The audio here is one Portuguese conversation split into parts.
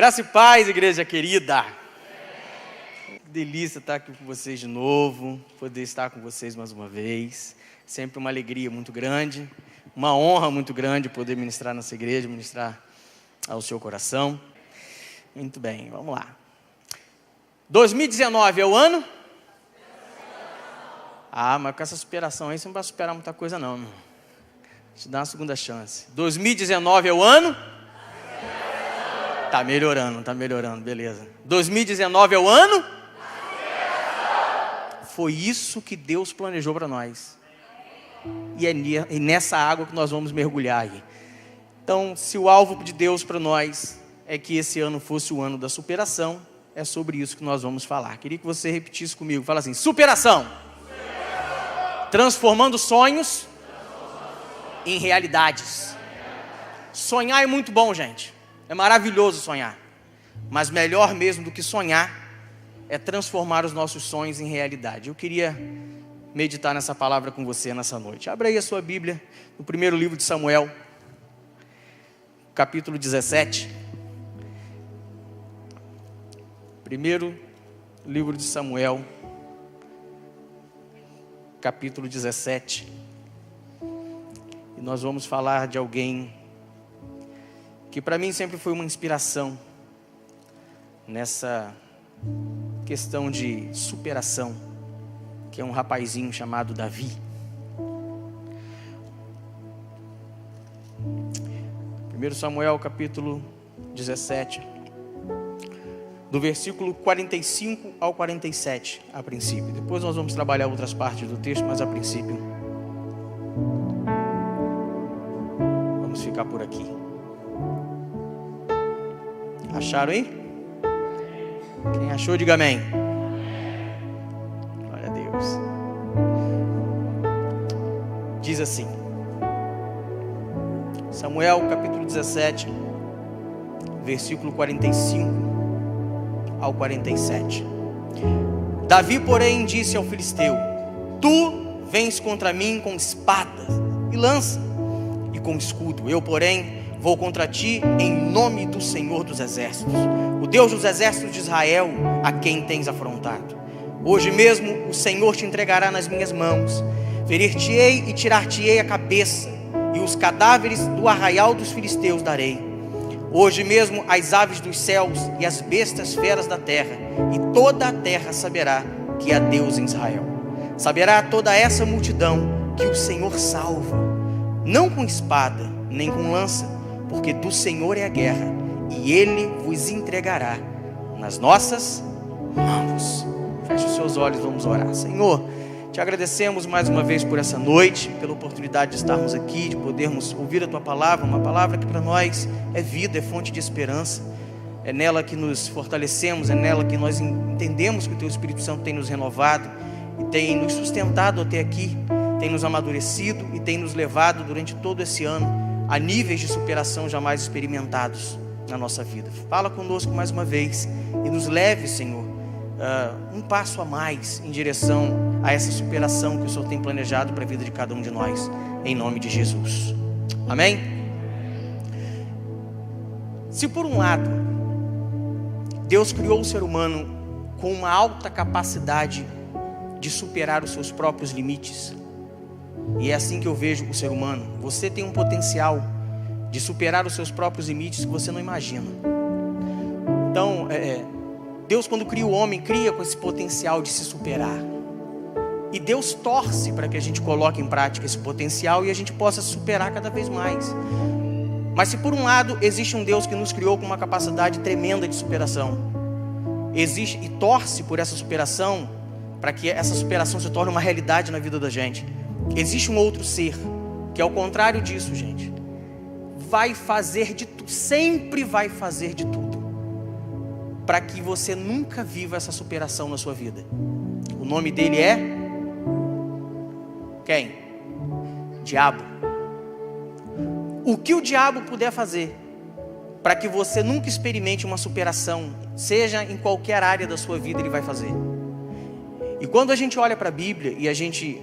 Graça e paz, igreja querida. Que delícia estar aqui com vocês de novo, poder estar com vocês mais uma vez. Sempre uma alegria muito grande, uma honra muito grande poder ministrar nessa igreja, ministrar ao seu coração. Muito bem, vamos lá. 2019 é o ano? Mas com essa superação aí você não vai superar muita coisa não, meu. Deixa eu dar uma segunda chance. 2019 é o ano? Tá melhorando, beleza. 2019 é o ano? Foi isso que Deus planejou para nós. E é nessa água que nós vamos mergulhar aí. Então, se o alvo de Deus para nós é que esse ano fosse o ano da superação, é sobre isso que nós vamos falar. Queria que você repetisse comigo. Fala assim: superação. Transformando sonhos em realidades. Sonhar é muito bom, gente. É maravilhoso sonhar. Mas melhor mesmo do que sonhar é transformar os nossos sonhos em realidade. Eu queria meditar nessa palavra com você nessa noite. Abra aí a sua Bíblia no primeiro livro de Samuel, capítulo 17. Primeiro livro de Samuel, capítulo 17. E nós vamos falar de alguém que para mim sempre foi uma inspiração nessa questão de superação, que é um rapazinho chamado Davi. 1 Samuel capítulo 17, do versículo 45 ao 47, a princípio. Depois nós vamos trabalhar outras partes do texto, mas a princípio vamos ficar por aqui. Acharam aí? Quem achou, diga amém. Glória a Deus. Diz assim, Samuel capítulo 17, versículo 45 ao 47. Davi, porém, disse ao filisteu: tu vens contra mim com espada e lança e com escudo. Eu, porém, vou contra ti em nome do Senhor dos Exércitos, o Deus dos exércitos de Israel, a quem tens afrontado. Hoje mesmo o Senhor te entregará nas minhas mãos. Ferir-te-ei e tirar-te-ei a cabeça, e os cadáveres do arraial dos filisteus darei. Hoje mesmo as aves dos céus e as bestas feras da terra, e toda a terra saberá que há Deus em Israel. Saberá toda essa multidão que o Senhor salva, não com espada, nem com lança, porque do Senhor é a guerra, e Ele vos entregará nas nossas mãos. Feche os seus olhos, vamos orar. Senhor, te agradecemos mais uma vez por essa noite, pela oportunidade de estarmos aqui, de podermos ouvir a Tua palavra, uma palavra que para nós é vida, é fonte de esperança. É nela que nos fortalecemos, é nela que nós entendemos que o Teu Espírito Santo tem nos renovado e tem nos sustentado até aqui, tem nos amadurecido e tem nos levado durante todo esse ano a níveis de superação jamais experimentados na nossa vida. Fala conosco mais uma vez e nos leve, Senhor, um passo a mais em direção a essa superação que o Senhor tem planejado para a vida de cada um de nós, em nome de Jesus. Amém? Se por um lado Deus criou o ser humano com uma alta capacidade de superar os seus próprios limites, e é assim que eu vejo o ser humano, você tem um potencial de superar os seus próprios limites que você não imagina. Então, Deus, quando cria o homem, cria com esse potencial de se superar. E Deus torce para que a gente coloque em prática esse potencial e a gente possa se superar cada vez mais. Mas se por um lado existe um Deus que nos criou com uma capacidade tremenda de superação, existe e torce por essa superação, para que essa superação se torne uma realidade na vida da gente, existe um outro ser que, ao contrário disso, gente, vai fazer de tudo, sempre vai fazer de tudo para que você nunca viva essa superação na sua vida. O nome dele é quem? Diabo. O que o diabo puder fazer para que você nunca experimente uma superação, seja em qualquer área da sua vida, ele vai fazer. E quando a gente olha para a Bíblia e a gente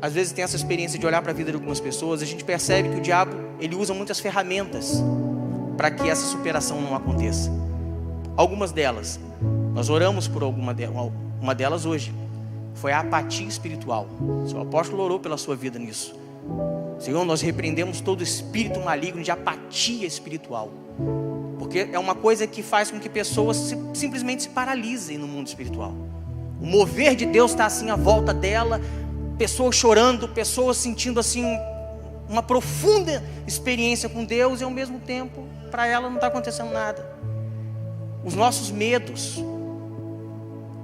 às vezes tem essa experiência de olhar para a vida de algumas pessoas, a gente percebe que o diabo, ele usa muitas ferramentas para que essa superação não aconteça. algumas delas. Nós oramos por uma delas hoje. Foi a apatia espiritual. O seu apóstolo orou pela sua vida nisso. Senhor, nós repreendemos todo espírito maligno de apatia espiritual. Porque é uma coisa que faz com que pessoas simplesmente se paralisem no mundo espiritual. O mover de Deus está assim à volta dela, pessoas chorando, pessoas sentindo assim uma profunda experiência com Deus, e ao mesmo tempo para ela não está acontecendo nada. Os nossos medos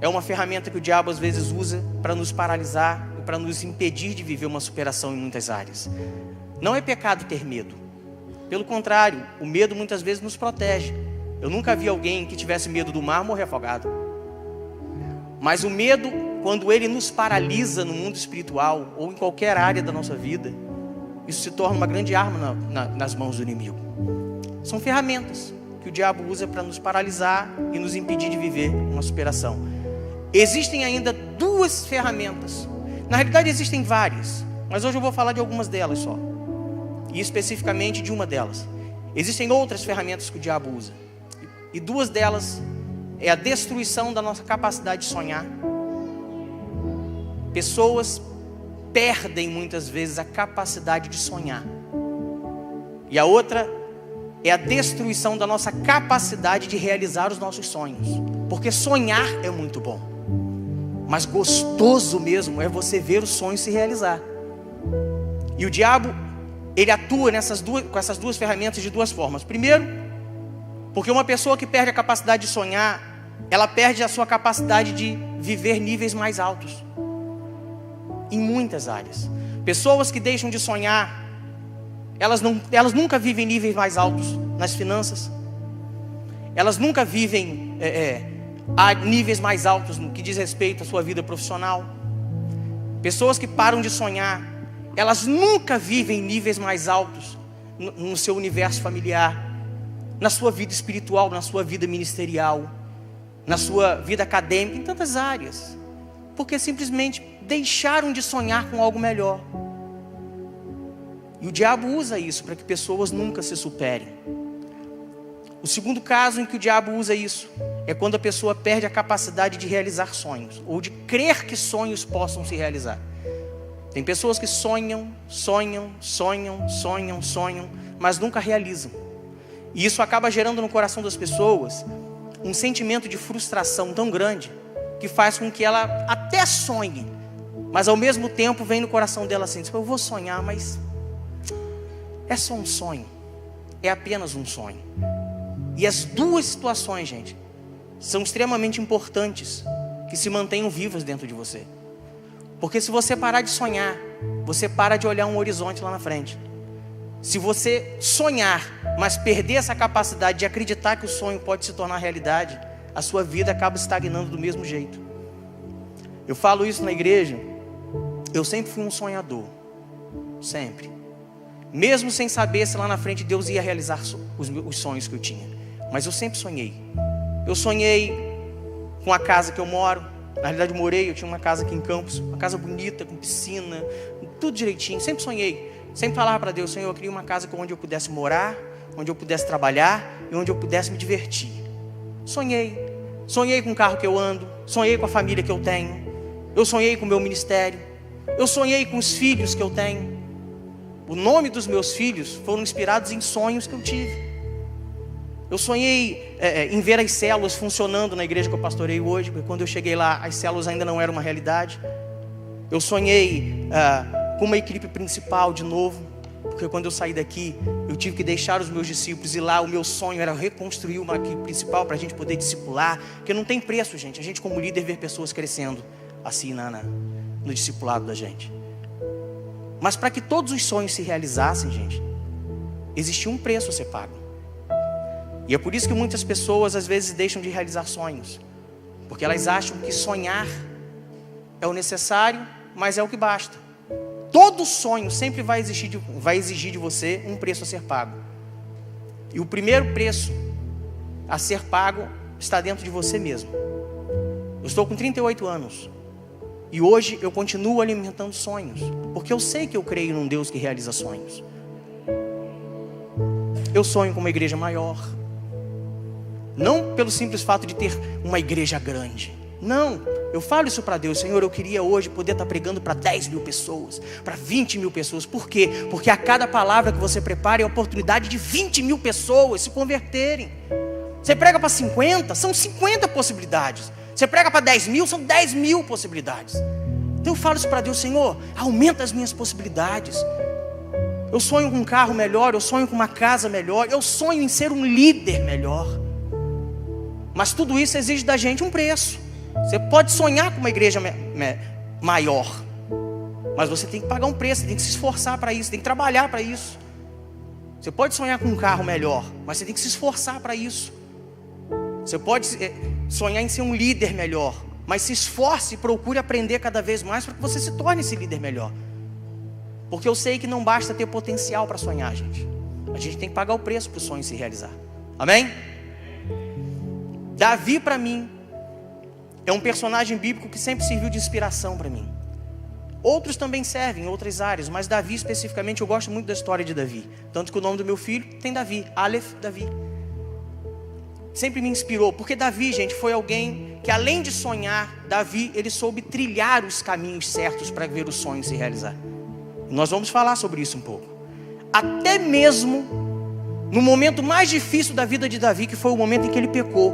é uma ferramenta que o diabo às vezes usa para nos paralisar e para nos impedir de viver uma superação em muitas áreas. Não é pecado ter medo. Pelo contrário, o medo muitas vezes nos protege. Eu nunca vi alguém que tivesse medo do mar morrer afogado. Mas o medo, quando ele nos paralisa no mundo espiritual ou em qualquer área da nossa vida, isso se torna uma grande arma nas mãos do inimigo. São ferramentas que o diabo usa para nos paralisar e nos impedir de viver uma superação. Existem ainda duas ferramentas. Na realidade existem várias, mas hoje eu vou falar de algumas delas só. E especificamente de uma delas. Existem outras ferramentas que o diabo usa. E duas delas é a destruição da nossa capacidade de sonhar. Pessoas perdem muitas vezes a capacidade de sonhar. E a outra é a destruição da nossa capacidade de realizar os nossos sonhos. Porque sonhar é muito bom, mas gostoso mesmo é você ver os sonhos se realizar. E o diabo, ele atua com essas duas ferramentas de duas formas. Primeiro, porque uma pessoa que perde a capacidade de sonhar, ela perde a sua capacidade de viver níveis mais altos. Em muitas áreas. Pessoas que deixam de sonhar, elas nunca vivem níveis mais altos nas finanças. Elas nunca vivem a níveis mais altos no que diz respeito à sua vida profissional. Pessoas que param de sonhar, elas nunca vivem níveis mais altos no seu universo familiar, na sua vida espiritual, na sua vida ministerial, na sua vida acadêmica, em tantas áreas. Porque simplesmente deixaram de sonhar com algo melhor. E o diabo usa isso para que pessoas nunca se superem. O segundo caso em que o diabo usa isso é quando a pessoa perde a capacidade de realizar sonhos, ou de crer que sonhos possam se realizar. Tem pessoas que sonham, mas nunca realizam. E isso acaba gerando no coração das pessoas um sentimento de frustração tão grande, que faz com que ela até sonhe, mas ao mesmo tempo vem no coração dela assim: eu vou sonhar, mas é só um sonho, é apenas um sonho. E as duas situações, gente, são extremamente importantes que se mantenham vivas dentro de você. Porque se você parar de sonhar, você para de olhar um horizonte lá na frente. Se você sonhar, mas perder essa capacidade de acreditar que o sonho pode se tornar realidade, a sua vida acaba estagnando do mesmo jeito. Eu falo isso na igreja. Eu sempre fui um sonhador. Sempre. Mesmo sem saber se lá na frente Deus ia realizar os sonhos que eu tinha. Mas eu sempre sonhei. Eu sonhei com a casa que eu moro. Na realidade eu tinha uma casa aqui em Campos. Uma casa bonita, com piscina, tudo direitinho. Sempre sonhei. Sempre falava para Deus: Senhor, eu queria uma casa onde eu pudesse morar, onde eu pudesse trabalhar e onde eu pudesse me divertir. Sonhei com o carro que eu ando. Sonhei com a família que eu tenho. Eu sonhei com o meu ministério. Eu sonhei com os filhos que eu tenho. O nome dos meus filhos foram inspirados em sonhos que eu tive. Eu sonhei em ver as células funcionando na igreja que eu pastorei hoje, porque quando eu cheguei lá, as células ainda não eram uma realidade. Eu sonhei com uma equipe principal de novo, porque quando eu saí daqui, eu tive que deixar os meus discípulos, e lá o meu sonho era reconstruir uma equipe principal para a gente poder discipular, porque não tem preço, gente, a gente como líder ver pessoas crescendo assim no discipulado da gente. Mas para que todos os sonhos se realizassem, gente, existia um preço a ser pago. E é por isso que muitas pessoas às vezes deixam de realizar sonhos, porque elas acham que sonhar é o necessário, mas é o que basta. Todo sonho sempre vai exigir de você um preço a ser pago. E o primeiro preço a ser pago está dentro de você mesmo. Eu estou com 38 anos. E hoje eu continuo alimentando sonhos, porque eu sei que eu creio num Deus que realiza sonhos. Eu sonho com uma igreja maior. Não pelo simples fato de ter uma igreja grande. Não, eu falo isso para Deus: Senhor, eu queria hoje poder estar pregando para 10 mil pessoas, para 20 mil pessoas. Por quê? Porque a cada palavra que você prepara é a oportunidade de 20 mil pessoas se converterem. Você prega para 50, são 50 possibilidades. Você prega para 10 mil, são 10 mil possibilidades. Então eu falo isso para Deus: Senhor, aumenta as minhas possibilidades. Eu sonho com um carro melhor, eu sonho com uma casa melhor, eu sonho em ser um líder melhor. Mas tudo isso exige da gente um preço. Você pode sonhar com uma igreja maior, mas você tem que pagar um preço, você tem que se esforçar para isso, tem que trabalhar para isso. Você pode sonhar com um carro melhor, mas você tem que se esforçar para isso. Você pode sonhar em ser um líder melhor, mas se esforce e procure aprender cada vez mais para que você se torne esse líder melhor. Porque eu sei que não basta ter potencial para sonhar, gente. A gente tem que pagar o preço para o sonho se realizar. Amém? Davi, para mim, é um personagem bíblico que sempre serviu de inspiração para mim. Outros também servem em outras áreas, mas Davi especificamente, eu gosto muito da história de Davi. Tanto que o nome do meu filho tem Davi, Aleph Davi. Sempre me inspirou, porque Davi, gente, foi alguém que, além de sonhar, Davi, ele soube trilhar os caminhos certos para ver o sonho se realizar. E nós vamos falar sobre isso um pouco. Até mesmo no momento mais difícil da vida de Davi, que foi o momento em que ele pecou,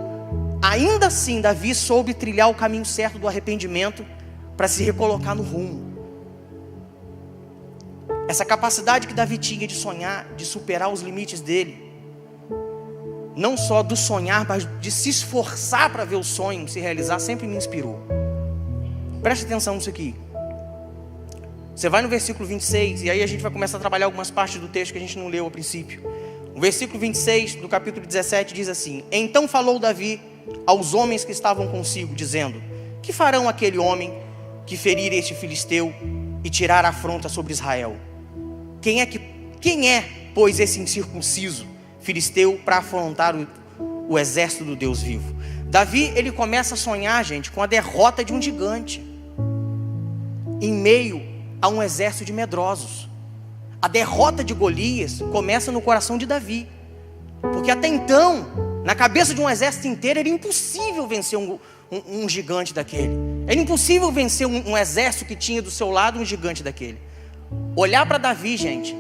ainda assim Davi soube trilhar o caminho certo do arrependimento para se recolocar no rumo. Essa capacidade que Davi tinha de sonhar, de superar os limites dele, não só do sonhar, mas de se esforçar para ver o sonho se realizar, sempre me inspirou. Preste atenção nisso aqui. Você vai no versículo 26, e aí a gente vai começar a trabalhar algumas partes do texto que a gente não leu a princípio. O versículo 26 do capítulo 17 diz assim: Então falou Davi aos homens que estavam consigo, dizendo: Que farão aquele homem que ferir este filisteu e tirar a afronta sobre Israel? Quem é, pois, esse incircunciso filisteu para afrontar o exército do Deus vivo? Davi, ele começa a sonhar, gente, com a derrota de um gigante em meio a um exército de medrosos. A derrota de Golias começa no coração de Davi, porque até então, na cabeça de um exército inteiro, era impossível vencer um gigante daquele. Era impossível vencer um exército que tinha do seu lado um gigante daquele. Olhar para Davi, gente,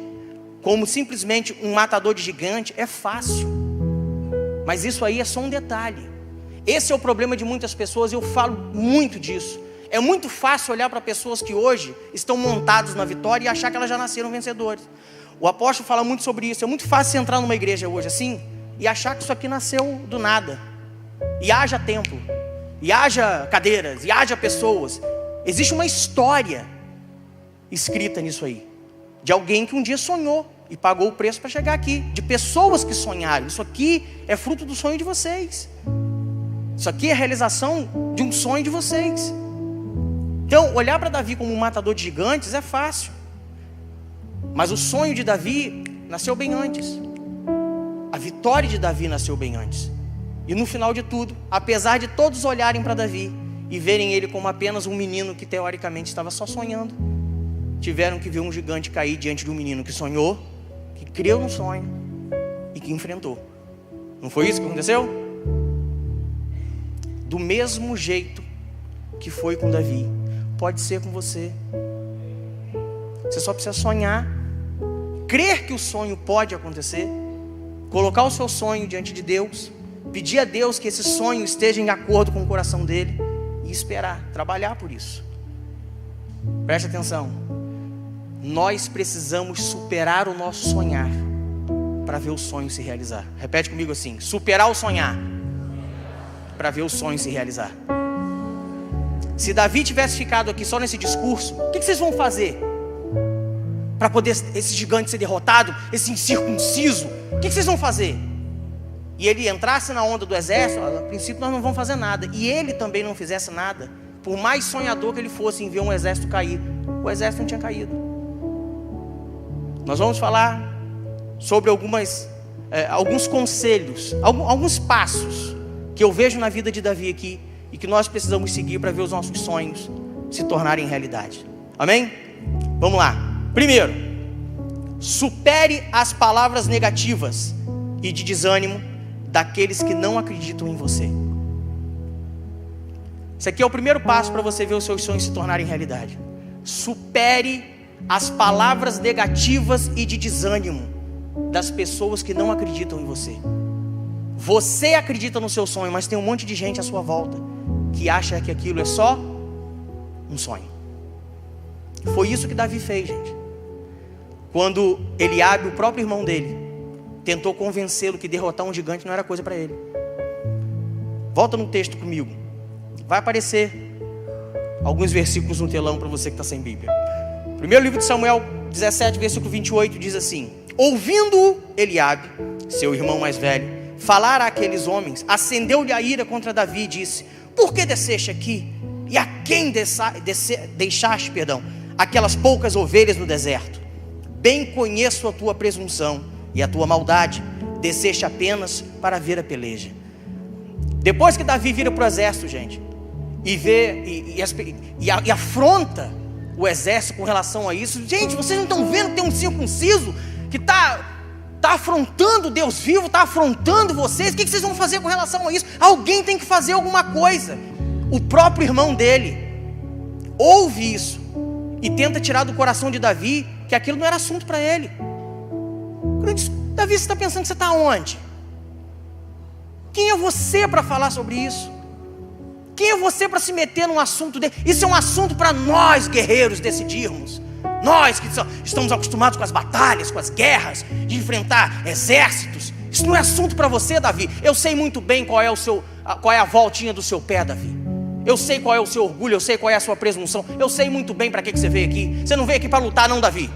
como simplesmente um matador de gigante é fácil, mas isso aí é só um detalhe. Esse é o problema de muitas pessoas, e eu falo muito disso. É muito fácil olhar para pessoas que hoje estão montados na vitória e achar que elas já nasceram vencedores. O apóstolo fala muito sobre isso. É muito fácil você entrar numa igreja hoje assim e achar que isso aqui nasceu do nada. E haja templo, e haja cadeiras, e haja pessoas. Existe uma história escrita nisso aí, de alguém que um dia sonhou e pagou o preço para chegar aqui, de pessoas que sonharam. Isso aqui é fruto do sonho de vocês. Isso aqui é a realização de um sonho de vocês. Então, olhar para Davi como um matador de gigantes é fácil, mas o sonho de Davi nasceu bem antes. A vitória de Davi nasceu bem antes. E no final de tudo, apesar de todos olharem para Davi e verem ele como apenas um menino que teoricamente estava só sonhando, tiveram que ver um gigante cair diante de um menino que sonhou, que creu no sonho e que enfrentou. Não foi isso que aconteceu? Do mesmo jeito que foi com Davi, pode ser com você. Você só precisa sonhar, crer que o sonho pode acontecer, colocar o seu sonho diante de Deus, pedir a Deus que esse sonho esteja em acordo com o coração dele e esperar, trabalhar por isso. Preste atenção, nós precisamos superar o nosso sonhar para ver o sonho se realizar. Repete comigo assim: superar o sonhar para ver o sonho se realizar. Se Davi tivesse ficado aqui só nesse discurso, o que vocês vão fazer para poder esse gigante ser derrotado, esse incircunciso? O que vocês vão fazer? E ele entrasse na onda do exército, a princípio nós não vamos fazer nada. E ele também não fizesse nada, por mais sonhador que ele fosse em ver um exército cair, o exército não tinha caído. Nós vamos falar sobre alguns conselhos, alguns passos que eu vejo na vida de Davi aqui, e que nós precisamos seguir para ver os nossos sonhos se tornarem realidade. Amém? Vamos lá. Primeiro, supere as palavras negativas e de desânimo daqueles que não acreditam em você. Isso aqui é o primeiro passo para você ver os seus sonhos se tornarem realidade. Supere as palavras negativas e de desânimo das pessoas que não acreditam em você. Você acredita no seu sonho, mas tem um monte de gente à sua volta que acha que aquilo é só um sonho. Foi isso que Davi fez, gente. Quando Eliabe, o próprio irmão dele, tentou convencê-lo que derrotar um gigante não era coisa para ele. Volta no texto comigo. Vai aparecer alguns versículos no telão para você que está sem Bíblia. Primeiro livro de Samuel 17, versículo 28 diz assim: ouvindo Eliabe, seu irmão mais velho, falar àqueles homens, acendeu-lhe a ira contra Davi e disse: por que desceste aqui? E a quem deixaste, aquelas poucas ovelhas no deserto? Bem conheço a tua presunção e a tua maldade, desceste apenas para ver a peleja. Depois que Davi vira para o exército, gente, e vê e afronta o exército com relação a isso, gente, vocês não estão vendo que tem um circunciso que está afrontando Deus vivo, está afrontando vocês? O que vocês vão fazer com relação a isso? Alguém tem que fazer alguma coisa. O próprio irmão dele ouve isso e tenta tirar do coração de Davi que aquilo não era assunto para ele. Ele diz: Davi, você está pensando que você está onde? Quem é você para falar sobre isso? Quem é você para se meter num assunto dele? Isso é um assunto para nós guerreiros decidirmos. Nós que estamos acostumados com as batalhas, com as guerras, de enfrentar exércitos. Isso não é assunto para você, Davi. Eu sei muito bem qual é a voltinha do seu pé, Davi. Eu sei qual é o seu orgulho, eu sei qual é a sua presunção. Eu sei muito bem para que você veio aqui. Você não veio aqui para lutar não, Davi.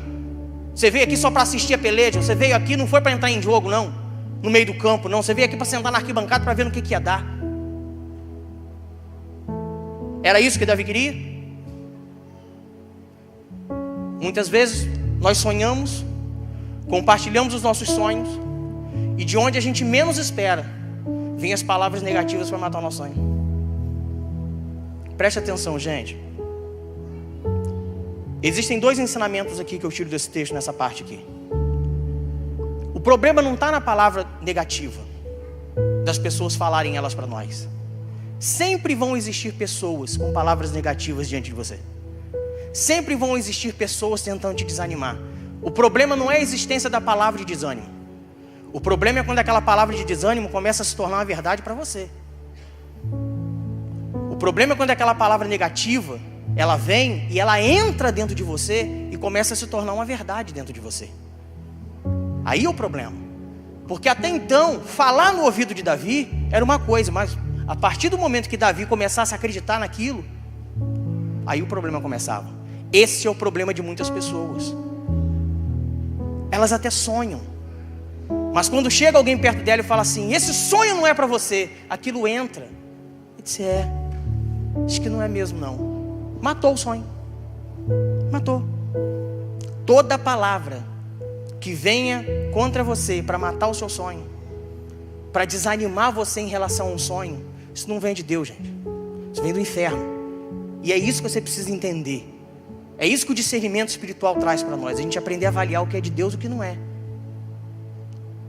Você veio aqui só para assistir a peleja. Você veio aqui, não foi para entrar em jogo não, no meio do campo não. Você veio aqui para sentar na arquibancada para ver no que ia dar. Era isso que Davi queria? Muitas vezes nós sonhamos, compartilhamos os nossos sonhos, e de onde a gente menos espera, vêm as palavras negativas para matar o nosso sonho. Preste atenção, gente. Existem dois ensinamentos aqui que eu tiro desse texto, nessa parte aqui. O problema não está na palavra negativa, das pessoas falarem elas para nós. Sempre vão existir pessoas com palavras negativas diante de você. Sempre vão existir pessoas tentando te desanimar. O problema não é a existência da palavra de desânimo. O problema é quando aquela palavra de desânimo começa a se tornar uma verdade para você. O problema é quando aquela palavra negativa, ela vem e ela entra dentro de você e começa a se tornar uma verdade dentro de você. Aí é o problema. Porque até então, falar no ouvido de Davi era uma coisa, mas a partir do momento que Davi começasse a acreditar naquilo, aí o problema começava. Esse é o problema de muitas pessoas. Elas até sonham, mas quando chega alguém perto dela e fala assim: esse sonho não é para você, aquilo entra e diz: acho que não é mesmo não. Matou o sonho. Matou. Toda palavra que venha contra você para matar o seu sonho, para desanimar você em relação a um sonho, isso não vem de Deus, gente. Isso vem do inferno. E é isso que você precisa entender. É isso que o discernimento espiritual traz para nós. A gente aprender a avaliar o que é de Deus e o que não é.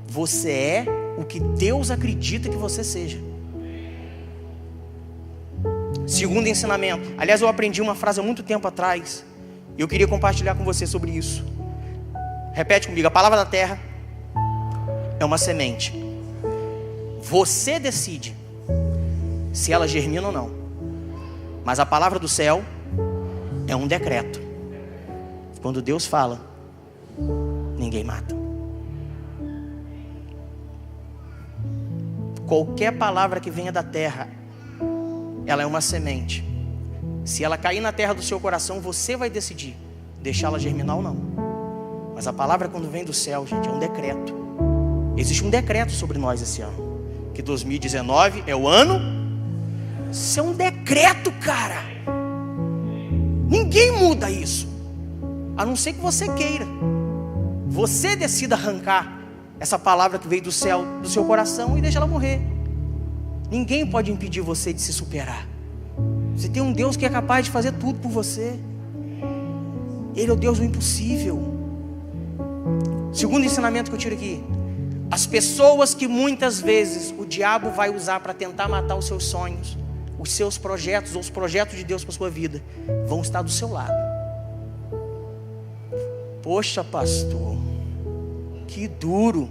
Você é o que Deus acredita que você seja. Segundo ensinamento. Aliás, eu aprendi uma frase há muito tempo atrás, e eu queria compartilhar com você sobre isso. Repete comigo: a palavra da terra é uma semente. Você decide se ela germina ou não. Mas a palavra do céu é um decreto. Quando Deus fala, ninguém mata. Qualquer palavra que venha da terra, ela é uma semente. Se ela cair na terra do seu coração, você vai decidir deixá-la germinar ou não. Mas a palavra, quando vem do céu, gente, é um decreto. Existe um decreto sobre nós esse ano, que 2019 é o ano. Isso é um decreto, cara. Ninguém muda isso, a não ser que você queira. Você decida arrancar essa palavra que veio do céu do seu coração e deixa ela morrer. Ninguém pode impedir você de se superar. Você tem um Deus que é capaz de fazer tudo por você. Ele é o Deus do impossível. Segundo ensinamento que eu tiro aqui: As pessoas que muitas vezes o diabo vai usar para tentar matar os seus sonhos, os seus projetos, ou os projetos de Deus para a sua vida, vão estar do seu lado. Poxa, pastor, que duro.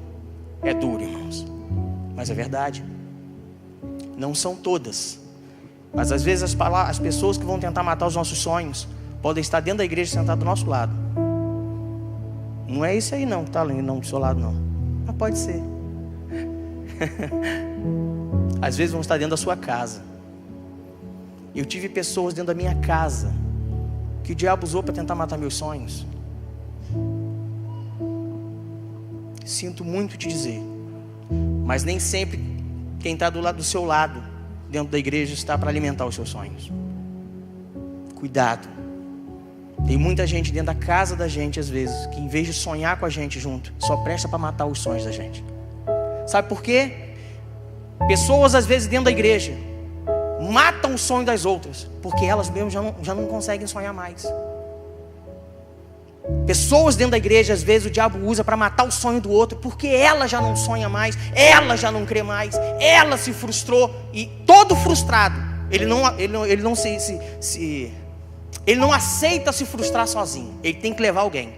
É duro, irmãos, mas é verdade. Não são todas, mas às vezes as pessoas que vão tentar matar os nossos sonhos podem estar dentro da igreja, sentado do nosso lado. Não é isso aí não que está ali, não, do seu lado não. Mas pode ser. Às vezes vão estar dentro da sua casa. Eu tive pessoas dentro da minha casa que o diabo usou para tentar matar meus sonhos. Sinto muito te dizer, mas nem sempre quem está do seu lado, dentro da igreja, está para alimentar os seus sonhos. Cuidado. Tem muita gente dentro da casa da gente, às vezes, que em vez de sonhar com a gente junto, só presta para matar os sonhos da gente. Sabe por quê? Pessoas, às vezes, dentro da igreja, matam o sonho das outras, porque elas mesmas já não conseguem sonhar mais. Pessoas dentro da igreja, às vezes o diabo usa para matar o sonho do outro, porque ela já não sonha mais, ela já não crê mais, ela se frustrou. E todo frustrado, ele não aceita se frustrar sozinho, ele tem que levar alguém.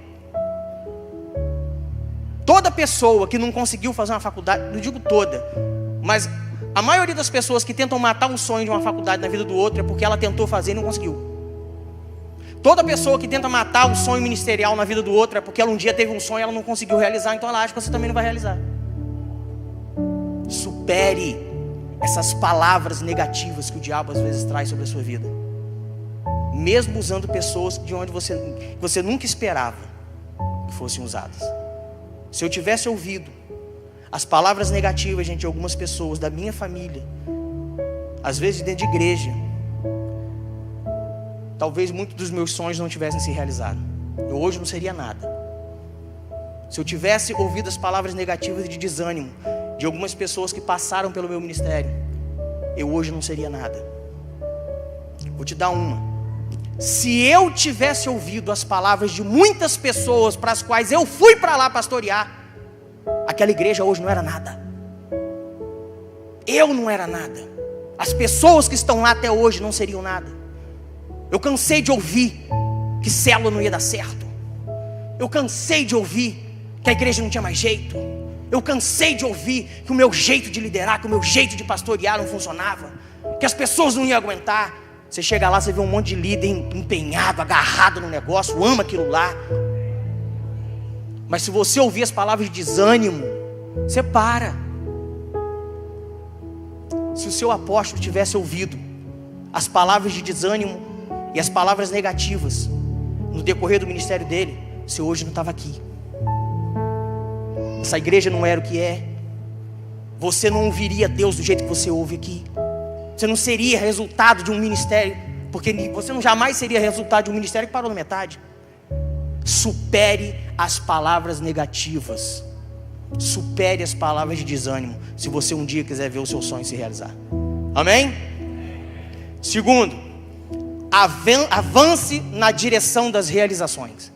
Toda pessoa que não conseguiu fazer uma faculdade, não digo toda, mas a maioria das pessoas que tentam matar um sonho de uma faculdade na vida do outro é porque ela tentou fazer e não conseguiu. Toda pessoa que tenta matar um sonho ministerial na vida do outro é porque ela um dia teve um sonho e ela não conseguiu realizar, então ela acha que você também não vai realizar. Supere essas palavras negativas que o diabo às vezes traz sobre a sua vida, mesmo usando pessoas de onde você nunca esperava que fossem usadas. Se eu tivesse ouvido as palavras negativas, gente, de algumas pessoas da minha família, às vezes dentro de igreja, talvez muitos dos meus sonhos não tivessem se realizado. Eu hoje não seria nada. Se eu tivesse ouvido as palavras negativas de desânimo de algumas pessoas que passaram pelo meu ministério, eu hoje não seria nada. Vou te dar uma. Se eu tivesse ouvido as palavras de muitas pessoas para as quais eu fui para lá pastorear, aquela igreja hoje não era nada. Eu não era nada. As pessoas que estão lá até hoje não seriam nada. Eu cansei de ouvir que célula não ia dar certo. Eu cansei de ouvir que a igreja não tinha mais jeito. Eu cansei de ouvir que o meu jeito de liderar, que o meu jeito de pastorear não funcionava, que as pessoas não iam aguentar. Você chega lá, você vê um monte de líder empenhado, agarrado no negócio, ama aquilo lá. Mas se você ouvir as palavras de desânimo, você para. Se o seu apóstolo tivesse ouvido as palavras de desânimo e as palavras negativas no decorrer do ministério dele, você hoje não estava aqui. Essa igreja não era o que é. Você não ouviria Deus do jeito que você ouve aqui. Você não seria resultado de um ministério, porque você não jamais seria resultado de um ministério que parou na metade. Supere as palavras negativas. Supere as palavras de desânimo, se você um dia quiser ver o seu sonho se realizar. Amém? Segundo, avance na direção das realizações.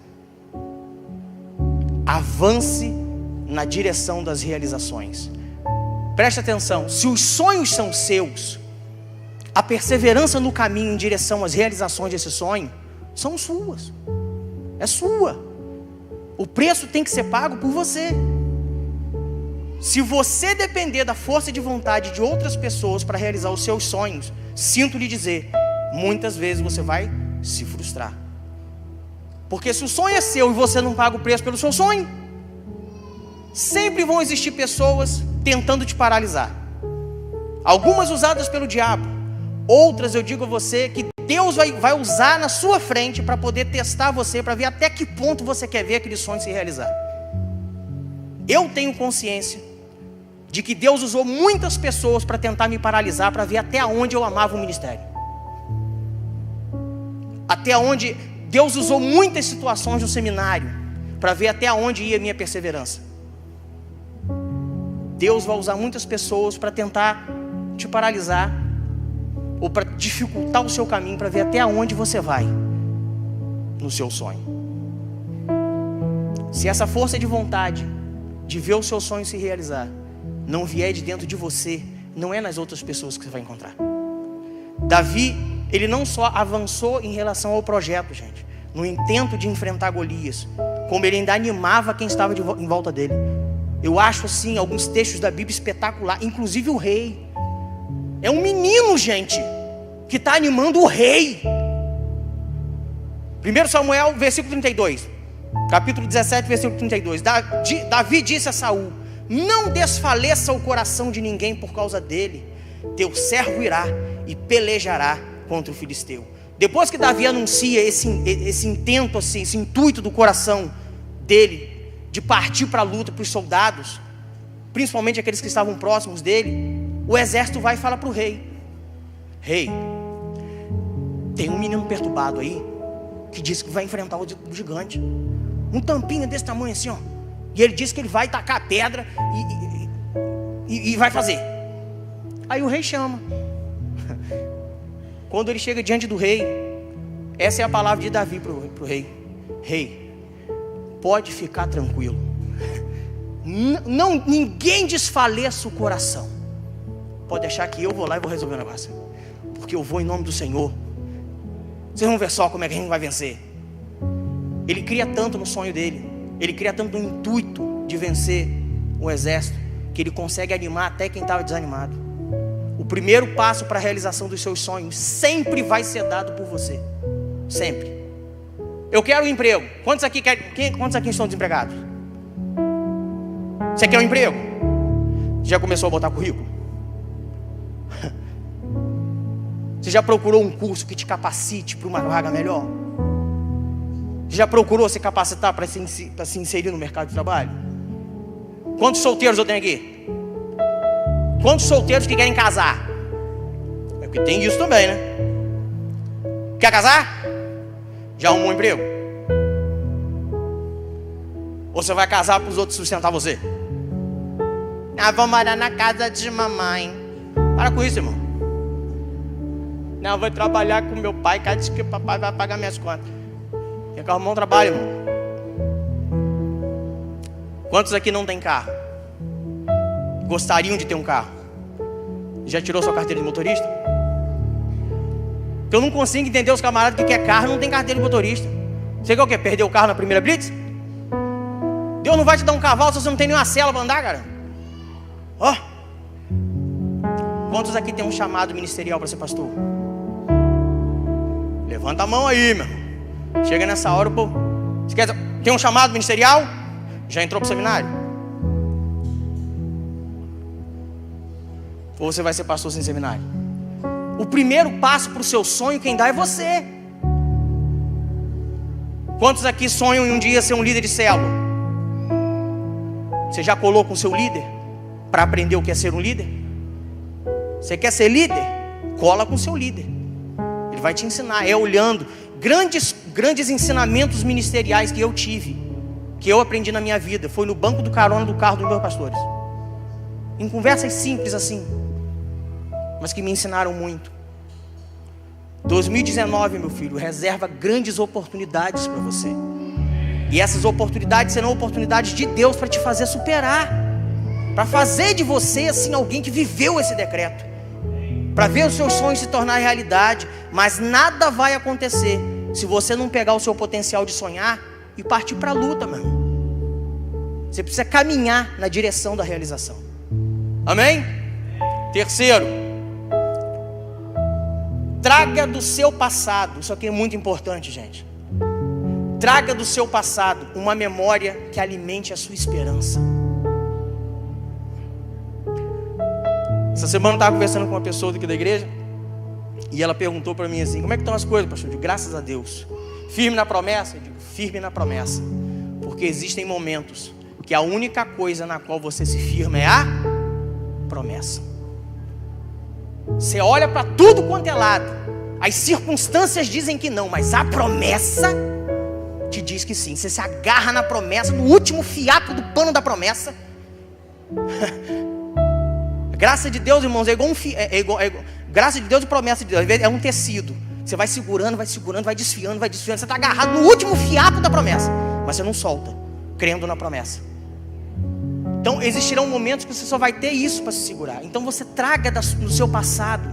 Avance na direção das realizações. Preste atenção, se os sonhos são seus, a perseverança no caminho em direção às realizações desse sonho são suas. É sua. O preço tem que ser pago por você. Se você depender da força de vontade de outras pessoas para realizar os seus sonhos, sinto lhe dizer, muitas vezes você vai se frustrar. Porque se o sonho é seu e você não paga o preço pelo seu sonho, sempre vão existir pessoas tentando te paralisar. Algumas usadas pelo diabo, outras eu digo a você que Deus vai usar na sua frente para poder testar você, para ver até que ponto você quer ver aquele sonho se realizar. Eu tenho consciência de que Deus usou muitas pessoas para tentar me paralisar, para ver até onde eu amava o ministério. Até onde Deus usou muitas situações no seminário para ver até onde ia a minha perseverança. Deus vai usar muitas pessoas para tentar te paralisar, ou para dificultar o seu caminho, para ver até onde você vai no seu sonho. Se essa força de vontade de ver o seu sonho se realizar não vier de dentro de você, não é nas outras pessoas que você vai encontrar. Davi, ele não só avançou em relação ao projeto, gente, no intento de enfrentar Golias, como ele ainda animava quem estava em volta dele. Eu acho assim, alguns textos da Bíblia espetacular, inclusive o rei. É um menino, gente, que está animando o rei. 1 Samuel, versículo 32. Capítulo 17, versículo 32. Davi disse a Saul: não desfaleça o coração de ninguém por causa dele. Teu servo irá e pelejará contra o filisteu. Depois que Davi anuncia esse intento, assim, esse intuito do coração dele de partir para a luta, para os soldados, principalmente aqueles que estavam próximos dele, o exército vai e fala para o rei: rei, tem um menino perturbado aí que diz que vai enfrentar o gigante, um tampinho desse tamanho assim, ó, e ele diz que ele vai tacar a pedra e vai fazer. Aí o rei chama. Quando ele chega diante do rei, essa é a palavra de Davi para o rei: rei, pode ficar tranquilo, ninguém desfaleça o coração, pode deixar que eu vou lá e vou resolver o negócio, porque eu vou em nome do Senhor. Vocês vão ver só como é que a gente vai vencer. Ele cria tanto no sonho dele, ele cria tanto no intuito de vencer o exército, que ele consegue animar até quem estava desanimado. O primeiro passo para a realização dos seus sonhos sempre vai ser dado por você. Sempre. Eu quero um emprego. Quantos aqui estão desempregados? Você quer um emprego? Já começou a botar currículo? Você já procurou um curso que te capacite para uma vaga melhor? Você já procurou se capacitar para se inserir no mercado de trabalho? Quantos solteiros eu tenho aqui? Quantos solteiros que querem casar? É porque tem isso também, né? Quer casar? Já arrumou um emprego? Ou você vai casar para os outros sustentar você? Ah, vou morar na casa de mamãe. Para com isso, irmão. Não, eu vou trabalhar com meu pai, que diz que o papai vai pagar minhas contas. Quer que arrumar um trabalho, irmão? Quantos aqui não tem carro? Gostariam de ter um carro? Já tirou sua carteira de motorista? Porque eu não consigo entender os camaradas que quer carro e não tem carteira de motorista. Você quer o quê? Perder o carro na primeira blitz? Deus não vai te dar um cavalo se você não tem nenhuma cela para andar, cara. Ó. Quantos aqui tem um chamado ministerial para ser pastor? Levanta a mão aí, meu irmão. Chega nessa hora, pô. Você quer, tem um chamado ministerial? Já entrou para o seminário? Ou você vai ser pastor sem seminário? O primeiro passo para o seu sonho, quem dá é você. Quantos aqui sonham em um dia ser um líder de célula? Você já colou com o seu líder para aprender o que é ser um líder? Você quer ser líder? Cola com o seu líder. Ele vai te ensinar. É olhando grandes ensinamentos ministeriais que eu tive, que eu aprendi na minha vida. Foi no banco do carona do carro dos meus pastores. Em conversas simples assim, mas que me ensinaram muito. 2019, meu filho, reserva grandes oportunidades para você. E essas oportunidades serão oportunidades de Deus para te fazer superar, para fazer de você assim alguém que viveu esse decreto, para ver os seus sonhos se tornar realidade. Mas nada vai acontecer se você não pegar o seu potencial de sonhar e partir para a luta, meu irmão. Você precisa caminhar na direção da realização. Amém? Terceiro, traga do seu passado. Isso aqui é muito importante, gente. Traga do seu passado uma memória que alimente a sua esperança. Essa semana eu estava conversando com uma pessoa daqui da igreja, e ela perguntou para mim assim: como é que estão as coisas, pastor? Eu digo: graças a Deus. Firme na promessa? Eu digo: firme na promessa. Porque existem momentos que a única coisa na qual você se firma é a promessa. Você olha para tudo quanto é lado, as circunstâncias dizem que não, mas a promessa te diz que sim. Você se agarra na promessa, no último fiapo do pano da promessa. Graça de Deus, irmãos, é igual graça de Deus e promessa de Deus. É um tecido. Você vai segurando, vai desfiando. Você está agarrado no último fiapo da promessa, mas você não solta, crendo na promessa. Então existirão momentos que você só vai ter isso para se segurar. Então você traga do seu passado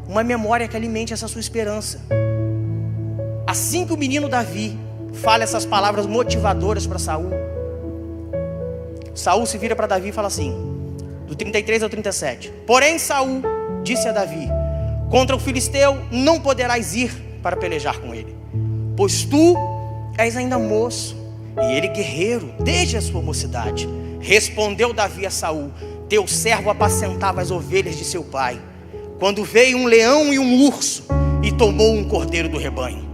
uma memória que alimente essa sua esperança. Assim que o menino Davi fala essas palavras motivadoras para Saul, Saul se vira para Davi e fala assim, do 33 ao 37: porém Saul disse a Davi: contra o filisteu não poderás ir para pelejar com ele, pois tu és ainda moço, e ele guerreiro desde a sua mocidade. Respondeu Davi a Saul: teu servo apacentava as ovelhas de seu pai, quando veio um leão e um urso e tomou um cordeiro do rebanho.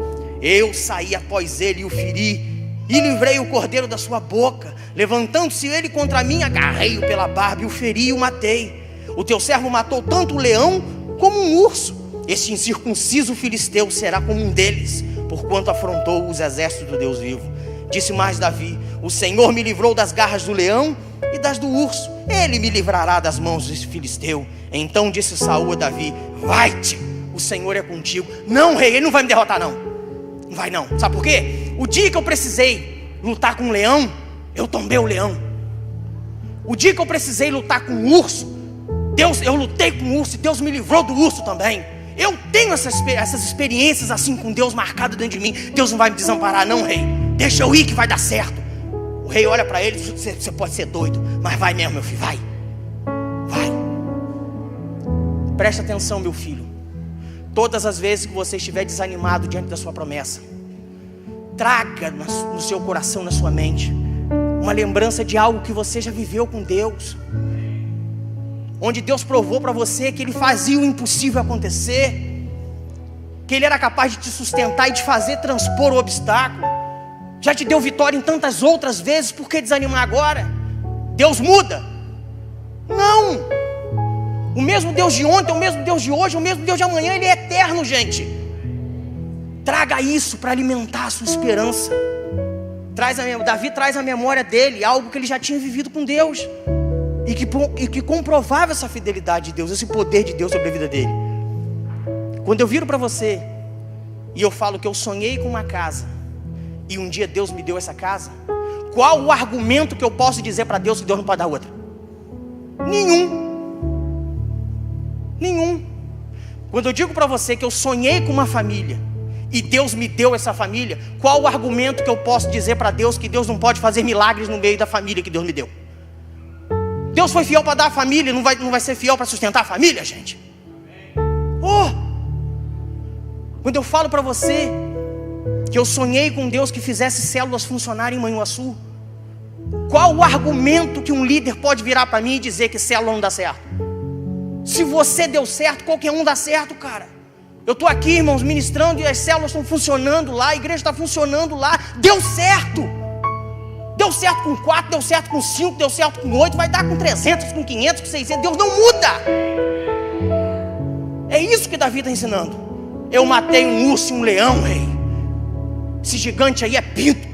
Eu saí após ele e o feri, e livrei o cordeiro da sua boca. Levantando-se ele contra mim, agarrei-o pela barba e o feri e o matei. O teu servo matou tanto o leão como um urso. Este incircunciso filisteu será como um deles, porquanto afrontou os exércitos do Deus vivo. Disse mais Davi: o Senhor me livrou das garras do leão e das do urso, ele me livrará das mãos desse filisteu. Então disse Saul a Davi: vai-te, o Senhor é contigo. Não, rei, ele não vai me derrotar não. Não vai não, sabe por quê? O dia que eu precisei lutar com um leão, eu tombei o leão. O dia que eu precisei lutar com um urso, eu lutei com o urso e Deus me livrou do urso também. Eu tenho essas experiências assim com Deus marcado dentro de mim. Deus não vai me desamparar não, rei. Deixa eu ir que vai dar certo. O rei olha para ele: você pode ser doido, mas vai mesmo, meu filho, vai. Vai. Presta atenção, meu filho. Todas as vezes que você estiver desanimado diante da sua promessa, traga no seu coração, na sua mente, uma lembrança de algo que você já viveu com Deus, onde Deus provou para você que Ele fazia o impossível acontecer, que Ele era capaz de te sustentar e de fazer transpor o obstáculo. Já te deu vitória em tantas outras vezes, por que desanimar agora? Deus muda? Não! O mesmo Deus de ontem, o mesmo Deus de hoje, o mesmo Deus de amanhã, Ele é eterno, gente. Traga isso para alimentar a sua esperança. Davi traz à memória dele algo que ele já tinha vivido com Deus, e que comprovava essa fidelidade de Deus, esse poder de Deus sobre a vida dele. Quando eu viro para você e eu falo que eu sonhei com uma casa e um dia Deus me deu essa casa, qual o argumento que eu posso dizer para Deus que Deus não pode dar outra? Nenhum. Quando eu digo para você que eu sonhei com uma família e Deus me deu essa família, qual o argumento que eu posso dizer para Deus que Deus não pode fazer milagres no meio da família que Deus me deu? Deus foi fiel para dar a família, não vai ser fiel para sustentar a família, gente? Quando eu falo para você que eu sonhei com Deus que fizesse células funcionarem em Manhuaçu, qual o argumento que um líder pode virar para mim e dizer que célula não dá certo? Se você deu certo, qualquer um dá certo, cara. Eu estou aqui, irmãos, ministrando, e as células estão funcionando lá, a igreja está funcionando lá. Deu certo. Deu certo com 4, deu certo com 5, deu certo com 8, vai dar com 300, com 500, com 600. Deus não muda. É isso que Davi está ensinando. Eu matei um urso e um leão, rei. Esse gigante aí é pinto,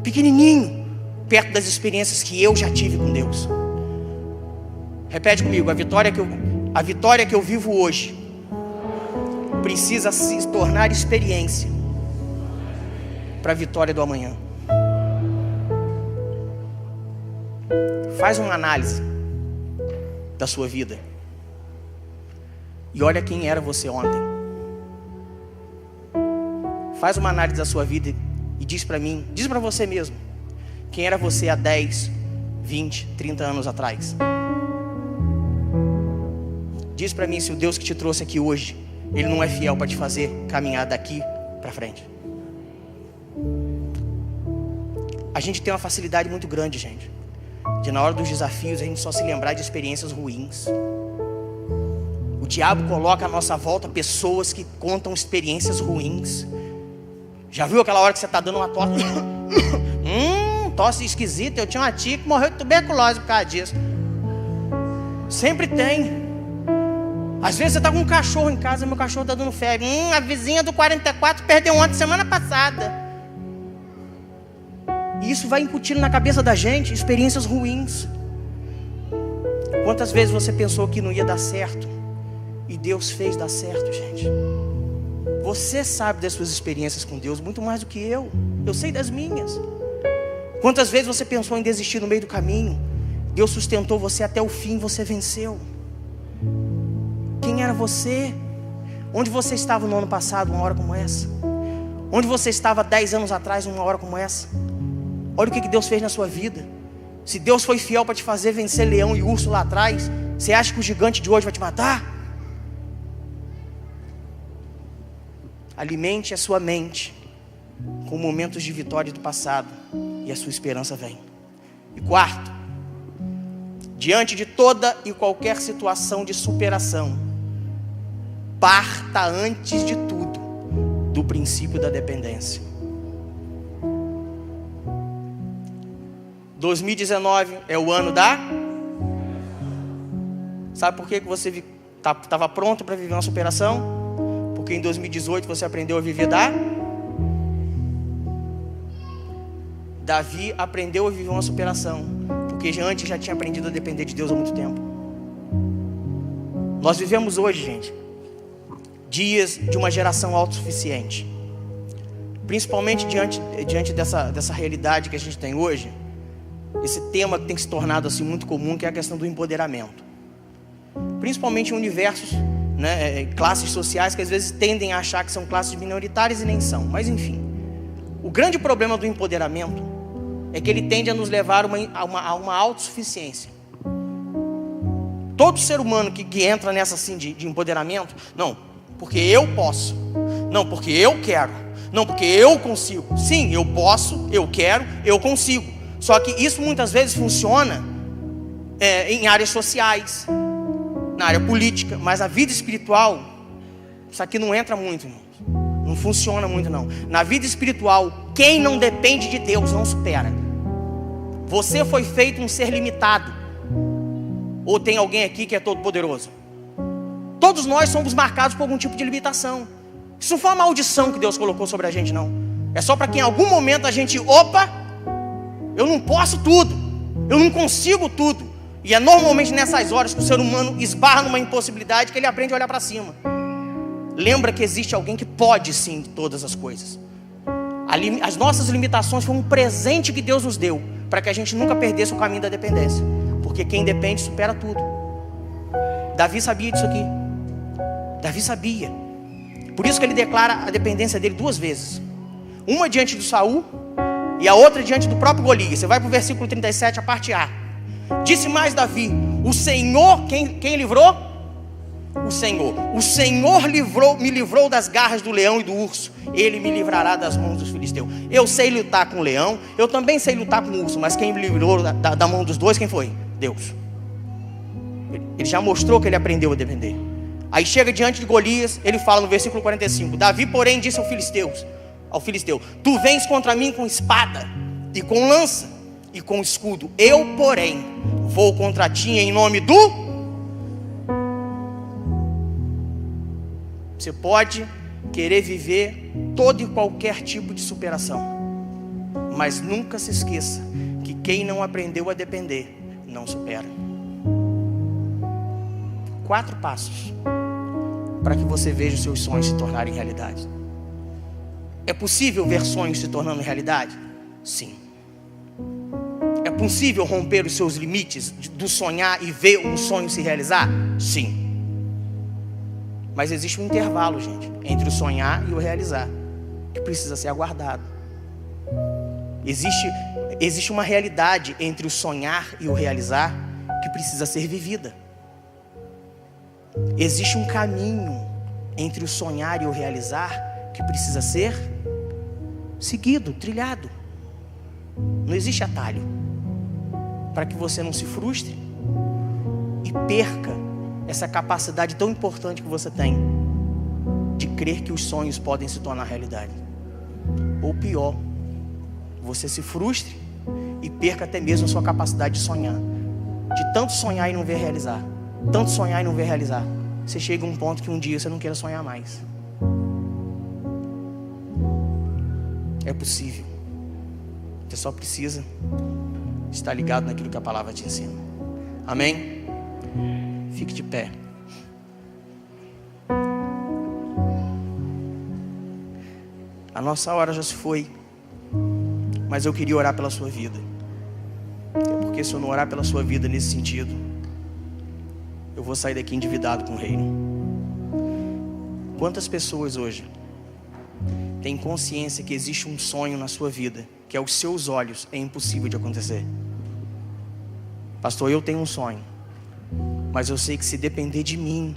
pequenininho, perto das experiências que eu já tive com Deus. Repete comigo: a vitória que eu vivo hoje precisa se tornar experiência para a vitória do amanhã. Faz uma análise da sua vida e olha quem era você ontem. Faz uma análise da sua vida e diz para mim, diz para você mesmo, quem era você há 10, 20, 30 anos atrás. Diz para mim se o Deus que te trouxe aqui hoje, Ele não é fiel para te fazer caminhar daqui para frente. A gente tem uma facilidade muito grande, gente, de na hora dos desafios a gente só se lembrar de experiências ruins. O diabo coloca à nossa volta pessoas que contam experiências ruins. Já viu aquela hora que você está dando uma tosse? Tosse esquisita. Eu tinha uma tia que morreu de tuberculose por causa disso. Sempre tem. Às vezes você está com um cachorro em casa, meu cachorro está dando febre. A vizinha do 44 perdeu ontem, semana passada. E isso vai incutindo na cabeça da gente experiências ruins. Quantas vezes você pensou que não ia dar certo e Deus fez dar certo, gente? Você sabe das suas experiências com Deus muito mais do que eu. Eu sei das minhas. Quantas vezes você pensou em desistir no meio do caminho? Deus sustentou você até o fim, você venceu. Quem era você? Onde você estava no ano passado, uma hora como essa? Onde você estava 10 anos atrás, numa hora como essa? Olha o que Deus fez na sua vida. Se Deus foi fiel para te fazer vencer leão e urso lá atrás, você acha que o gigante de hoje vai te matar? Alimente a sua mente com momentos de vitória do passado, e a sua esperança vem. E quarto, diante de toda e qualquer situação de superação, parta antes de tudo do princípio da dependência. 2019 é o ano da... Sabe por que você estava pronto para viver uma superação? Porque em 2018 você aprendeu a viver Davi aprendeu a viver uma superação, porque antes já tinha aprendido a depender de Deus há muito tempo. Nós vivemos hoje, gente, dias de uma geração autossuficiente, principalmente diante dessa realidade que a gente tem hoje. Esse tema que tem se tornado assim muito comum, que é a questão do empoderamento, principalmente em universos, classes sociais que às vezes tendem a achar que são classes minoritárias e nem são. Mas enfim, o grande problema do empoderamento é que ele tende a nos levar a uma autossuficiência. Todo ser humano que entra nessa assim de empoderamento, não, porque eu posso, não, porque eu quero, não, porque eu consigo. Sim, eu posso, eu quero, eu consigo. Só que isso muitas vezes funciona em áreas sociais, na área política, mas a vida espiritual, isso aqui não entra muito, irmãos. Não funciona muito não. Na vida espiritual, quem não depende de Deus não supera. Você foi feito um ser limitado. Ou tem alguém aqui que é todo poderoso? Todos nós somos marcados por algum tipo de limitação. Isso não foi uma maldição que Deus colocou sobre a gente, não. É só para que em algum momento a gente, eu não posso tudo, eu não consigo tudo. E é normalmente nessas horas que o ser humano esbarra numa impossibilidade que ele aprende a olhar para cima. Lembra que existe alguém que pode sim todas as coisas. As nossas limitações foram um presente que Deus nos deu, para que a gente nunca perdesse o caminho da dependência. Porque quem depende supera tudo. Davi sabia disso aqui. Davi sabia. Por isso que ele declara a dependência dele 2 vezes. Uma diante do Saul e a outra diante do próprio Golias. Você vai para o versículo 37, a parte A. Disse mais Davi: o Senhor, quem livrou? O Senhor me livrou das garras do leão e do urso. Ele me livrará das mãos dos filisteus. Eu sei lutar com o leão, eu também sei lutar com o urso, mas quem me livrou da mão dos dois, quem foi? Deus. Ele já mostrou que ele aprendeu a depender. Aí chega diante de Golias, ele fala no versículo 45: Davi, porém, disse ao filisteu: tu vens contra mim com espada e com lança e com escudo. Eu, porém, vou contra ti em nome do... Você pode querer viver todo e qualquer tipo de superação, mas nunca se esqueça que quem não aprendeu a depender não supera. 4 passos para que você veja os seus sonhos se tornarem realidade. É possível ver sonhos se tornando realidade? Sim. É possível romper os seus limites do sonhar e ver um sonho se realizar? Sim. Mas existe um intervalo, gente, entre o sonhar e o realizar, que precisa ser aguardado. Existe uma realidade entre o sonhar e o realizar que precisa ser vivida. Existe um caminho entre o sonhar e o realizar que precisa ser seguido, trilhado. Não existe atalho, para que você não se frustre e perca essa capacidade tão importante que você tem de crer que os sonhos podem se tornar realidade. Ou pior, você se frustre e perca até mesmo a sua capacidade de sonhar. De tanto sonhar e não ver realizar, tanto sonhar e não ver realizar, você chega a um ponto que um dia você não queira sonhar mais. É possível. Você só precisa estar ligado naquilo que a palavra te ensina. Amém? Fique de pé. A nossa hora já se foi, mas eu queria orar pela sua vida. Porque se eu não orar pela sua vida nesse sentido, eu vou sair daqui endividado com o reino. Quantas pessoas hoje têm consciência que existe um sonho na sua vida, que aos seus olhos é impossível de acontecer? Pastor, eu tenho um sonho, mas eu sei que se depender de mim,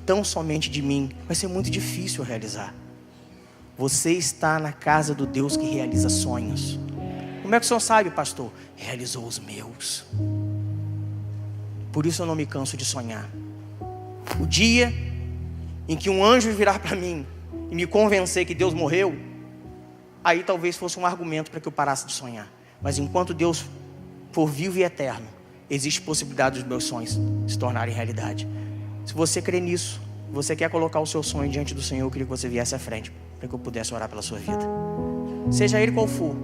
tão somente de mim, vai ser muito difícil realizar. Você está na casa do Deus que realiza sonhos. Como é que o senhor sabe, pastor? Realizou os meus. Por isso eu não me canso de sonhar. O dia em que um anjo virar para mim e me convencer que Deus morreu, aí talvez fosse um argumento para que eu parasse de sonhar. Mas enquanto Deus for vivo e eterno, existe possibilidade dos meus sonhos se tornarem realidade. Se você crê nisso, você quer colocar o seu sonho diante do Senhor, eu queria que você viesse à frente, para que eu pudesse orar pela sua vida. Seja ele qual for.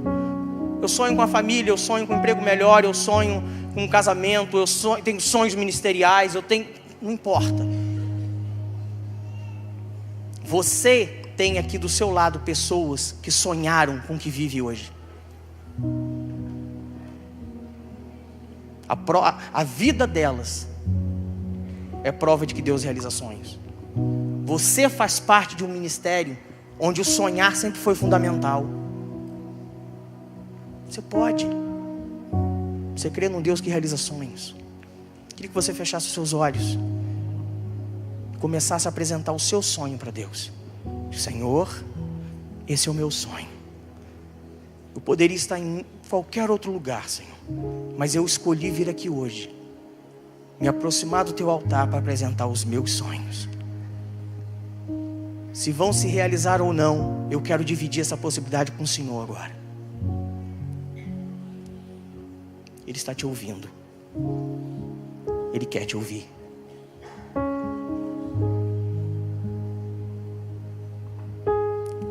Eu sonho com a família, eu sonho com um emprego melhor, eu sonho com um casamento, tenho sonhos ministeriais, não importa. Você tem aqui do seu lado pessoas que sonharam com o que vive hoje. A vida delas é prova de que Deus realiza sonhos. Você faz parte de um ministério onde o sonhar sempre foi fundamental. Você pode. Você crê num Deus que realiza sonhos. Queria que você fechasse os seus olhos e começasse a apresentar o seu sonho para Deus. Senhor, esse é o meu sonho. Eu poderia estar em qualquer outro lugar, Senhor, mas eu escolhi vir aqui hoje, me aproximar do teu altar para apresentar os meus sonhos. Se vão se realizar ou não, eu quero dividir essa possibilidade com o Senhor agora. Ele está te ouvindo. Ele quer te ouvir.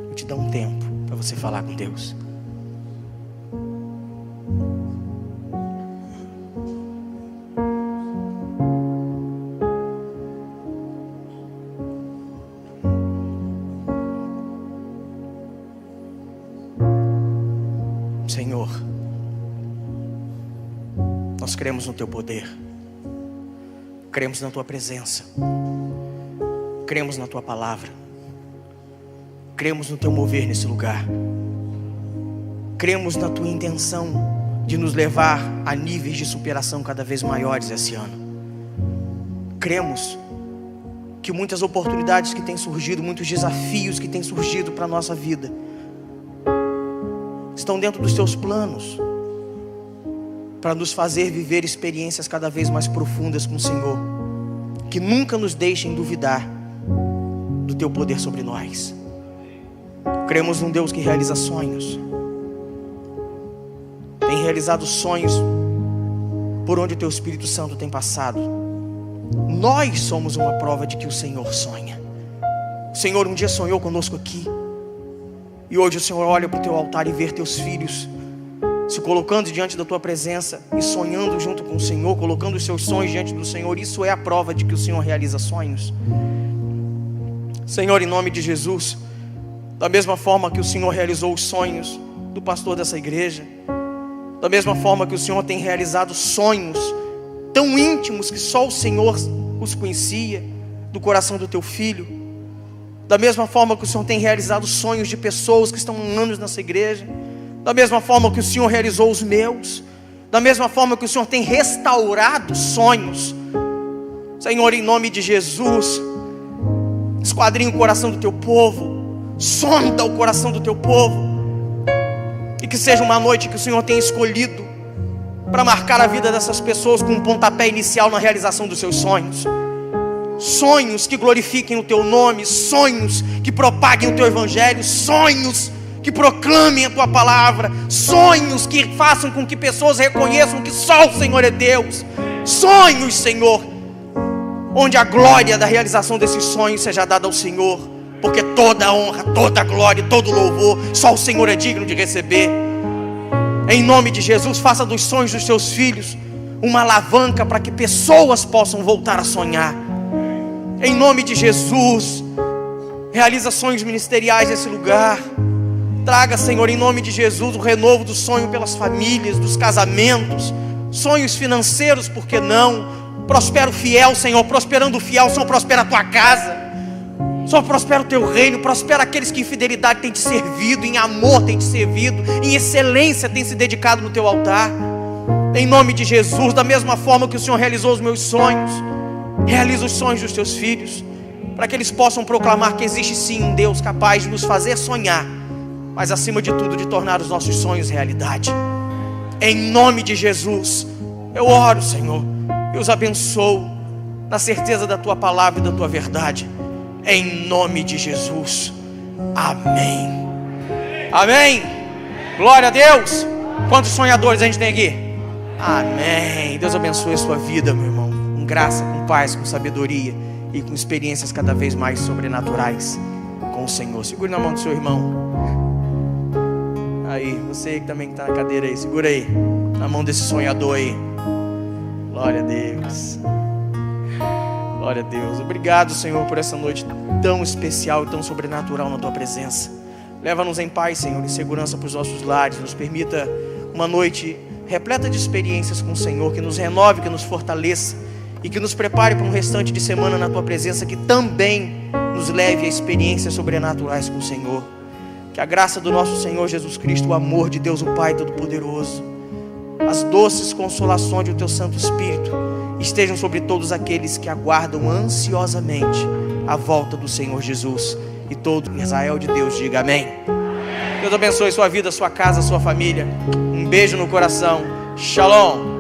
Vou te dar um tempo para você falar com Deus. Senhor, nós cremos no teu poder, cremos na tua presença, cremos na tua palavra, cremos no teu mover nesse lugar, cremos na tua intenção de nos levar a níveis de superação cada vez maiores esse ano. Cremos que muitas oportunidades que têm surgido, muitos desafios que têm surgido para a nossa vida estão dentro dos teus planos para nos fazer viver experiências cada vez mais profundas com o Senhor, que nunca nos deixem duvidar do teu poder sobre nós. Cremos num Deus que realiza sonhos, tem realizado sonhos por onde o teu Espírito Santo tem passado. Nós somos uma prova de que o Senhor sonha. O Senhor um dia sonhou conosco aqui, e hoje o Senhor olha para o teu altar e vê teus filhos se colocando diante da tua presença e sonhando junto com o Senhor, colocando os seus sonhos diante do Senhor. Isso é a prova de que o Senhor realiza sonhos. Senhor, em nome de Jesus, da mesma forma que o Senhor realizou os sonhos do pastor dessa igreja, da mesma forma que o Senhor tem realizado sonhos tão íntimos que só o Senhor os conhecia, do coração do teu filho, da mesma forma que o Senhor tem realizado sonhos de pessoas que estão há anos nessa igreja, da mesma forma que o Senhor realizou os meus, da mesma forma que o Senhor tem restaurado sonhos, Senhor, em nome de Jesus, esquadrinha o coração do teu povo, sonda o coração do teu povo, e que seja uma noite que o Senhor tenha escolhido para marcar a vida dessas pessoas com um pontapé inicial na realização dos seus sonhos. Sonhos que glorifiquem o teu nome, sonhos que propaguem o teu evangelho, sonhos que proclamem a tua palavra, sonhos que façam com que pessoas reconheçam que só o Senhor é Deus. Sonhos, Senhor, onde a glória da realização desses sonhos seja dada ao Senhor, porque toda a honra, toda a glória, todo o louvor, só o Senhor é digno de receber. Em nome de Jesus, faça dos sonhos dos seus filhos uma alavanca para que pessoas possam voltar a sonhar. Em nome de Jesus, realiza sonhos ministeriais nesse lugar. Traga, Senhor, em nome de Jesus, o renovo do sonho pelas famílias, dos casamentos, sonhos financeiros, por que não? Prospera o fiel, Senhor. Prosperando o fiel, Senhor, prospera a tua casa. Só prospera o teu reino, prospera aqueles que em fidelidade têm te servido, em amor têm te servido, em excelência têm se dedicado no teu altar. Em nome de Jesus, da mesma forma que o Senhor realizou os meus sonhos, realiza os sonhos dos teus filhos, para que eles possam proclamar que existe sim um Deus capaz de nos fazer sonhar, mas acima de tudo de tornar os nossos sonhos realidade. Em nome de Jesus, eu oro, Senhor, e os abençoo na certeza da tua palavra e da tua verdade. Em nome de Jesus, amém. Amém. Glória a Deus. Quantos sonhadores a gente tem aqui? Amém. Deus abençoe a sua vida, meu irmão, com graça, com paz, com sabedoria e com experiências cada vez mais sobrenaturais com o Senhor. Segure na mão do seu irmão. Aí, você que também está na cadeira aí, segura aí, na mão desse sonhador aí. Glória a Deus. Glória a Deus. Obrigado, Senhor, por essa noite tão especial e tão sobrenatural na tua presença. Leva-nos em paz, Senhor, em segurança para os nossos lares. Nos permita uma noite repleta de experiências com o Senhor, que nos renove, que nos fortaleça e que nos prepare para um restante de semana na tua presença, que também nos leve a experiências sobrenaturais com o Senhor. Que a graça do nosso Senhor Jesus Cristo, o amor de Deus o Pai Todo-Poderoso, as doces consolações do teu Santo Espírito estejam sobre todos aqueles que aguardam ansiosamente a volta do Senhor Jesus. E todo Israel de Deus diga amém. Deus abençoe sua vida, sua casa, sua família. Um beijo no coração. Shalom.